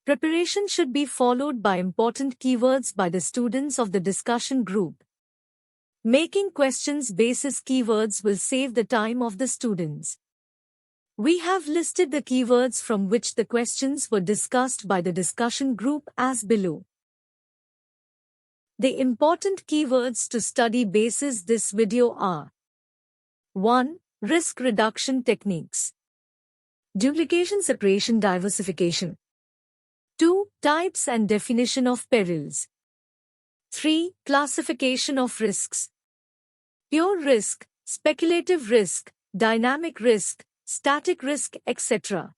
Preparation should be followed by important keywords by the students of the discussion group. Making questions basis keywords will save the time of the students. We have listed the keywords from which the questions were discussed by the discussion group as below. The important keywords to study basis this video are: 1. Risk reduction techniques. Duplication, separation, diversification. 2. Types and definition of perils. 3. Classification of risks. Pure risk, speculative risk, dynamic risk, static risk, etc.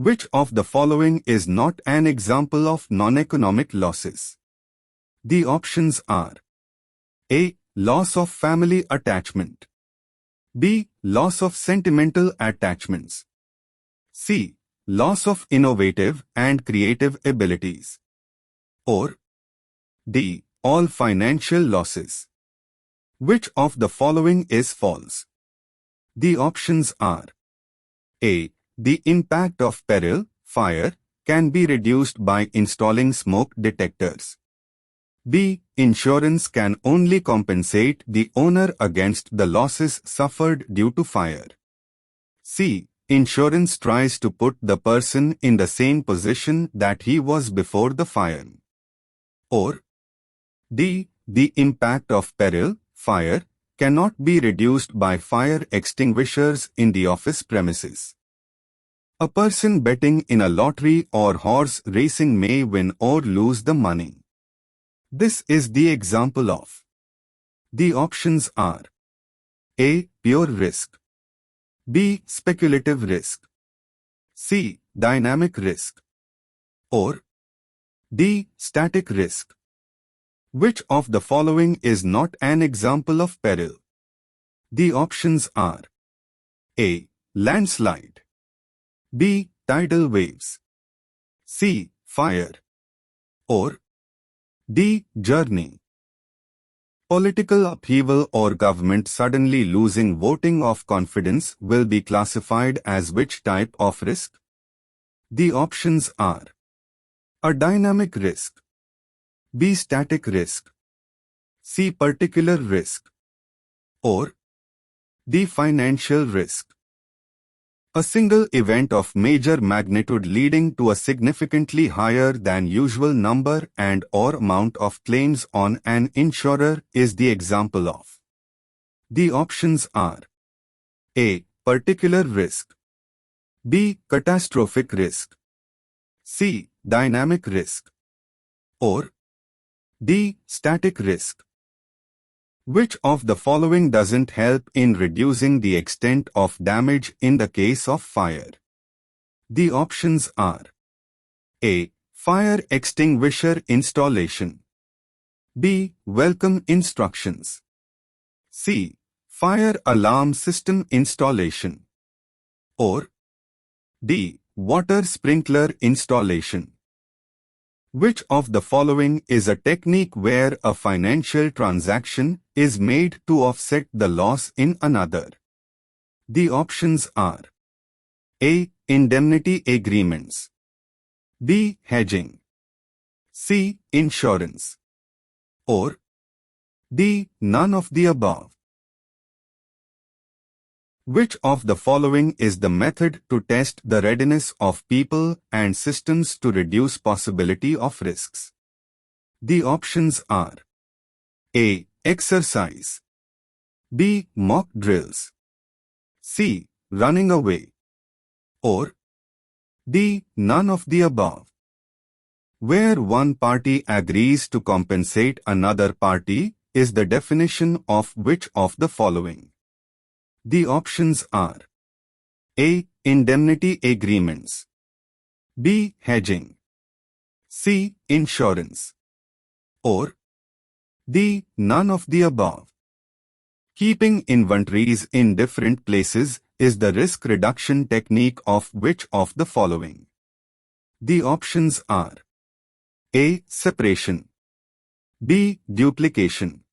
Which of the following is not an example of non-economic losses? The options are: A. Loss of family attachment. B. Loss of sentimental attachments. C. Loss of innovative and creative abilities. Or D. All financial losses. Which of the following is false? The options are: A. The impact of peril, fire, can be reduced by installing smoke detectors. B. Insurance can only compensate the owner against the losses suffered due to fire. C. Insurance tries to put the person in the same position that he was before the fire. Or D. The impact of peril, fire, cannot be reduced by fire extinguishers in the office premises. A person betting in a lottery or horse racing may win or lose the money. This is the example of. The options are: A. Pure risk. B. Speculative risk. C. Dynamic risk. Or D. Static risk. Which of the following is not an example of peril? The options are: A. Landslide. B. Tidal waves. C. Fire. Or D. Journey. Political upheaval or government suddenly losing voting of confidence will be classified as which type of risk? The options are: A. Dynamic risk. B. Static risk. C. Particular risk. Or D. Financial risk. A single event of major magnitude leading to a significantly higher than usual number and/or amount of claims on an insurer is the example of. The options are: A. Particular risk. B. Catastrophic risk. C. Dynamic risk. Or D. Static risk. Which of the following doesn't help in reducing the extent of damage in the case of fire? The options are: A. Fire extinguisher installation. B. Welcome instructions. C. Fire alarm system installation. Or D. Water sprinkler installation. Which of the following is a technique where a financial transaction is made to offset the loss in another? The options are: A. Indemnity agreements. B. Hedging. C. Insurance. Or D. None of the above. Which of the following is the method to test the readiness of people and systems to reduce possibility of risks? The options are: A. Exercise. B. Mock drills. C. Running away. Or D. None of the above. Where one party agrees to compensate another party is the definition of which of the following? The options are: A. Indemnity agreements. B. Hedging. C. Insurance. Or D. None of the above. Keeping inventories in different places is the risk reduction technique of which of the following? The options are A. Separation. B. Duplication.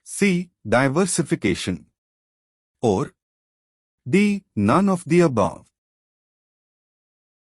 C. Diversification. Or D. None of the above.